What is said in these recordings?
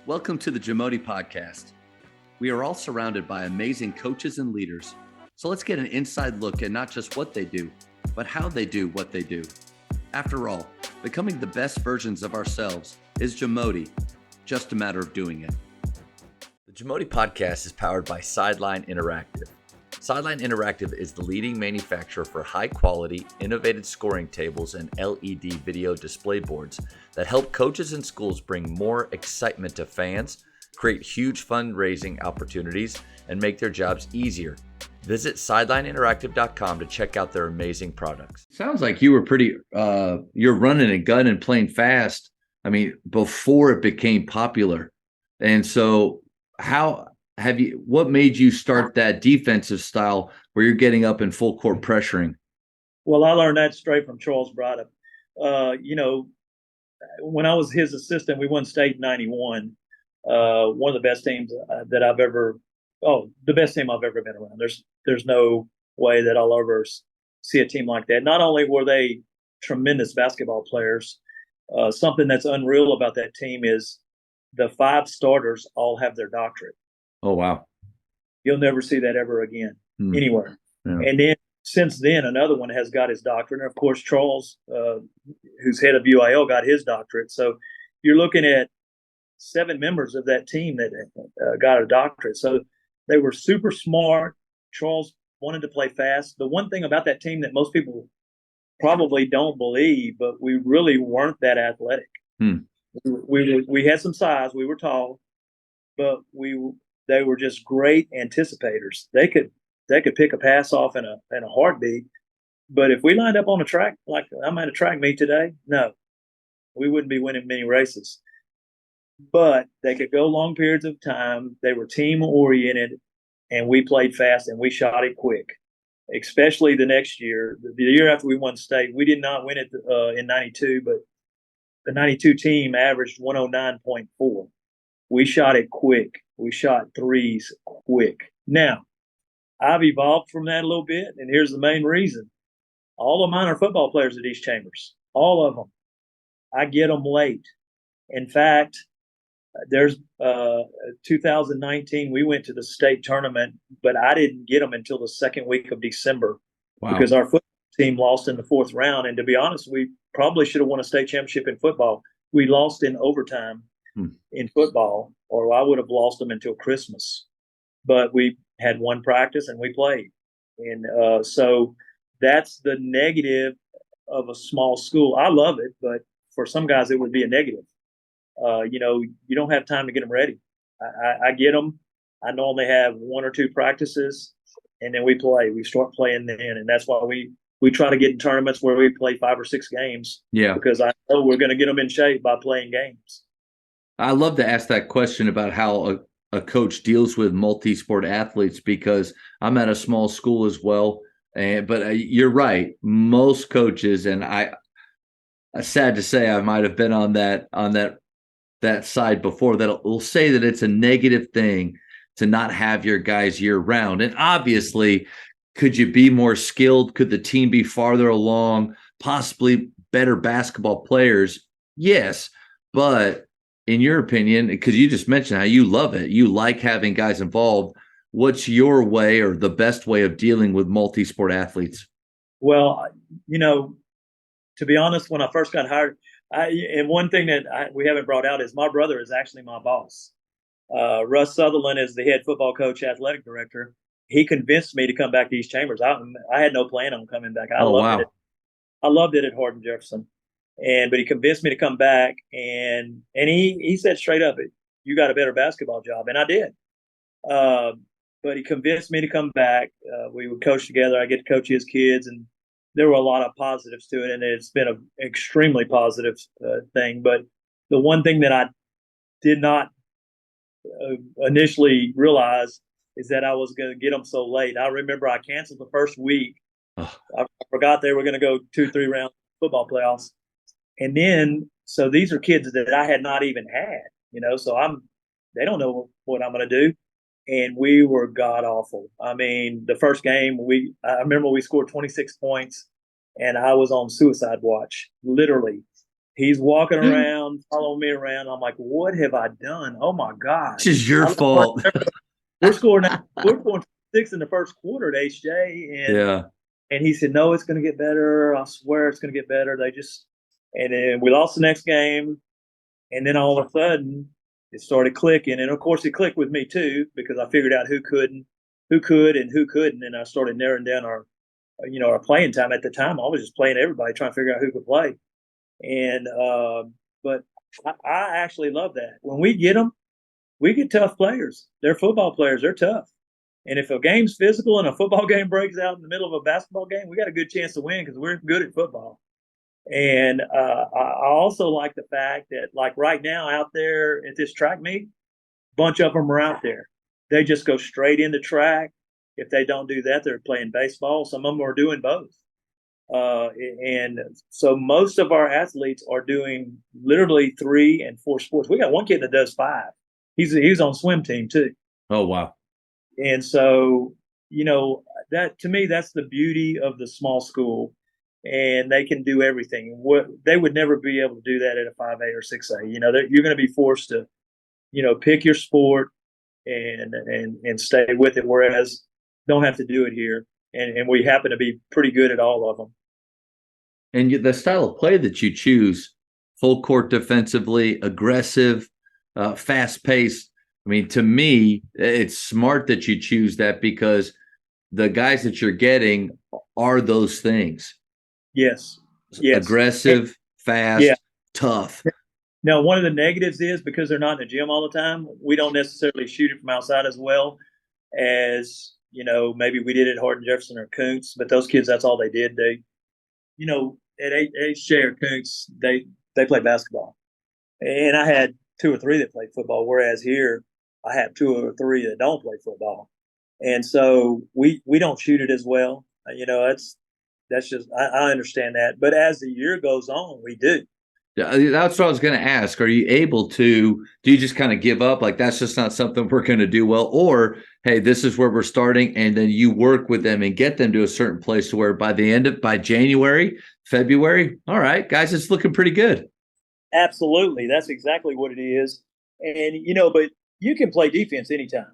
Welcome to the JAMODI podcast. We are all surrounded by amazing coaches and leaders. So let's get an inside look at not just what they do, but how they do what they do. After all, becoming the best versions of ourselves is JAMODI, just a matter of doing it. The JAMODI podcast is powered by Sideline Interactive. Sideline Interactive is the leading manufacturer for high-quality, innovative scoring tables and LED video display boards that help coaches and schools bring more excitement to fans, create huge fundraising opportunities, and make their jobs easier. Visit sidelineinteractive.com to check out their amazing products. Sounds like you were you're running a gun and playing fast, before it became popular. And so what made you start that defensive style where you're getting up in full court pressuring? Well, I learned that straight from Charles Braddock. When I was his assistant, we won state in 91. One of the best teams the best team I've ever been around. There's no way that I'll ever see a team like that. Not only were they tremendous basketball players, something that's unreal about that team is the 5 starters all have their doctorate. Oh, wow. You'll never see that ever again anywhere. Yeah. And then since then, another one has got his doctorate. And of course, Charles, who's head of UIL, got his doctorate. So you're looking at 7 members of that team that got a doctorate. So they were super smart. Charles wanted to play fast. The one thing about that team that most people probably don't believe, but we really weren't that athletic. We had some size. We were tall, but they were just great anticipators. They could pick a pass off in a heartbeat. But if we lined up on a track, like I'm at a track meet today, no, we wouldn't be winning many races. But they could go long periods of time. They were team oriented, and we played fast and we shot it quick. Especially the next year, the year after we won state, we did not win it in '92, but the '92 team averaged 109.4. We shot it quick. We shot threes quick. Now, I've evolved from that a little bit, and here's the main reason. All of mine are football players at East Chambers. All of them. I get them late. In fact, there's 2019, we went to the state tournament, but I didn't get them until the second week of December. Wow. Because our football team lost in the 4th round. And to be honest, we probably should have won a state championship in football. We lost in overtime in football, or I would have lost them until Christmas. But we had one practice and we played. And so that's the negative of a small school. I love it, but for some guys, it would be a negative. You don't have time to get them ready. I get them. I normally have 1 or 2 practices, and then we play. We start playing then, and that's why we try to get in tournaments where we play 5 or 6 games. Yeah, because I know we're going to get them in shape by playing games. I love to ask that question about how a coach deals with multi-sport athletes, because I'm at a small school as well. But you're right. Most coaches, and sad to say, I might have been on that side before, that will say that it's a negative thing to not have your guys year round. And obviously, could you be more skilled? Could the team be farther along? Possibly better basketball players? Yes. But in your opinion, because you just mentioned how you love it, you like having guys involved, what's your way or the best way of dealing with multi-sport athletes? Well, to be honest, when I first got hired, and one thing that we haven't brought out is my brother is actually my boss. Russ Sutherland is the head football coach, athletic director. He convinced me to come back to East Chambers. I had no plan on coming back. I loved it at Hardin Jefferson. But he convinced me to come back, and he said straight up, "You got a better basketball job," and I did. But he convinced me to come back. We would coach together. I get to coach his kids, and there were a lot of positives to it, and it's been an extremely positive thing. But the one thing that I did not initially realize is that I was going to get them so late. I remember I canceled the first week. Oh. I forgot they were going to go 2-3 rounds of football playoffs. And then, so these are kids that I had not even had, so they don't know what I'm going to do. And we were god awful. The first game, I remember we scored 26 points, and I was on suicide watch, literally. He's walking around, following me around. I'm like, what have I done? Oh my God. This is your fault. We're scoring 6 in the first quarter at HJ. And he said, no, it's going to get better. I swear it's going to get better. And then we lost the next game. And then all of a sudden it started clicking. And of course it clicked with me too, because I figured out who could and who couldn't. And I started narrowing down our playing time. At the time, I was just playing everybody, trying to figure out who could play. And, but I actually love that. When we get them, we get tough players. They're football players. They're tough. And if a game's physical and a football game breaks out in the middle of a basketball game, we got a good chance to win because we're good at football. And I also like the fact that, like right now out there at this track meet, a bunch of them are out there. They just go straight into track. If they don't do that, they're playing baseball. Some of them are doing both. And so most of our athletes are doing literally 3 and 4 sports. We got one kid that does 5. He's on swim team too. Oh, wow. And so, that to me, that's the beauty of the small school, and they can do everything. They would never be able to do that at a 5A or 6A. You're going to be forced to, pick your sport and stay with it. Whereas don't have to do it here. And we happen to be pretty good at all of them. And the style of play that you choose, full court defensively, aggressive, fast paced. I mean, to me, it's smart that you choose that because the guys that you're getting are those things. Yes. Aggressive, fast, tough. Now, one of the negatives is because they're not in the gym all the time, we don't necessarily shoot it from outside as well as, maybe we did at Hardin-Jefferson or Koontz, but those kids, that's all they did. They, at HJ or Koontz, they play basketball. And I had 2 or 3 that played football, whereas here I have 2 or 3 that don't play football. And so we don't shoot it as well. That's just, I understand that. But as the year goes on, we do. That's what I was going to ask. Are you able to, do you just kind of give up? Like, that's just not something we're going to do well? Or, hey, this is where we're starting. And then you work with them and get them to a certain place to where by January, February, all right, guys, it's looking pretty good. Absolutely. That's exactly what it is. And, but you can play defense anytime.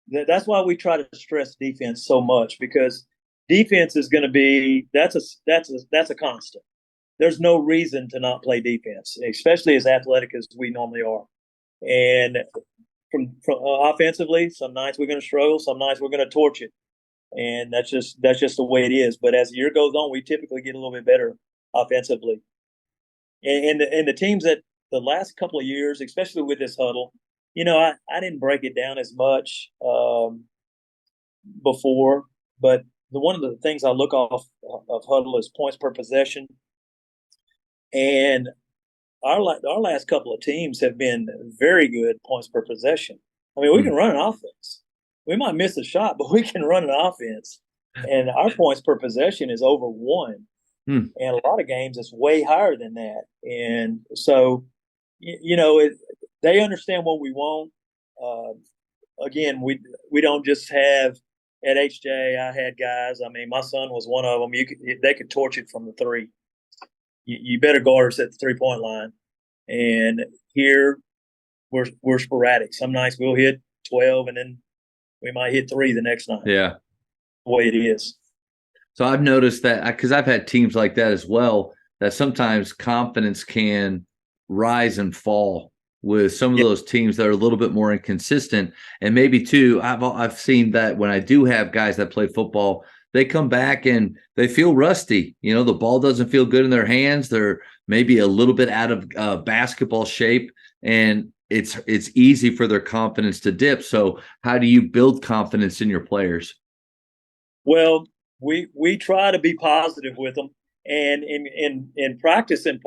That's why we try to stress defense so much, because defense is going to be, that's a constant. There's no reason to not play defense, especially as athletic as we normally are. And from offensively, some nights we're going to struggle, some nights we're going to torch it. And that's just the way it is. But as the year goes on, we typically get a little bit better offensively. And the teams that the last couple of years, especially with this huddle, I didn't break it down as much before, but one of the things I look off of huddle is points per possession. And our last couple of teams have been very good points per possession. I mean, we can run an offense. We might miss a shot, but we can run an offense. And our points per possession is over 1. And a lot of games it's way higher than that. And so, they understand what we want. Again, we don't just have at HJ. I had guys. I mean, my son was one of them. They could torch it from the 3. You better guard us at the 3-point line. And here we're sporadic. Some nights we'll hit 12, and then we might hit 3 the next night. Yeah, the way it is. So I've noticed that because I've had teams like that as well, that sometimes confidence can rise and fall with some of those teams that are a little bit more inconsistent. And maybe too, I've seen that when I do have guys that play football, they come back and they feel rusty. The ball doesn't feel good in their hands. They're maybe a little bit out of basketball shape, and it's easy for their confidence to dip. So how do you build confidence in your players? Well, we try to be positive with them, and in practice, in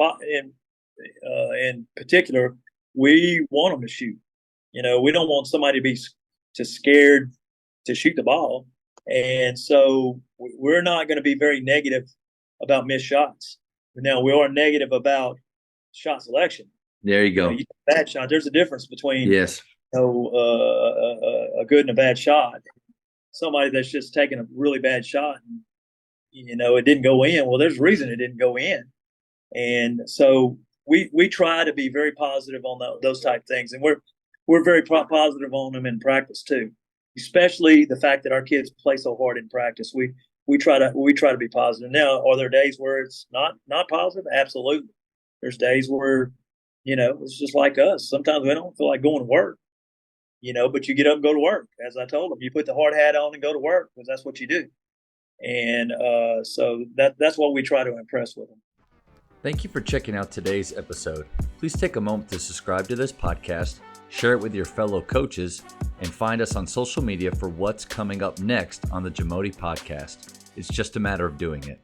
particular, we want them to shoot. We don't want somebody to be scared to shoot the ball, and so we're not going to be very negative about missed shots. Now, we are negative about shot selection. There you go. Bad shot. There's a difference between a good and a bad shot. Somebody that's just taking a really bad shot and, it didn't go in. Well, there's a reason it didn't go in. And so we try to be very positive on those type things, and we're very positive on them in practice too. Especially the fact that our kids play so hard in practice. We try to be positive. Now, are there days where it's not positive? Absolutely. There's days where, it's just like us. Sometimes we don't feel like going to work, but you get up and go to work. As I told them, you put the hard hat on and go to work because that's what you do. And so that's what we try to impress with them. Thank you for checking out today's episode. Please take a moment to subscribe to this podcast, share it with your fellow coaches, and find us on social media for what's coming up next on the JAMODI podcast. It's just a matter of doing it.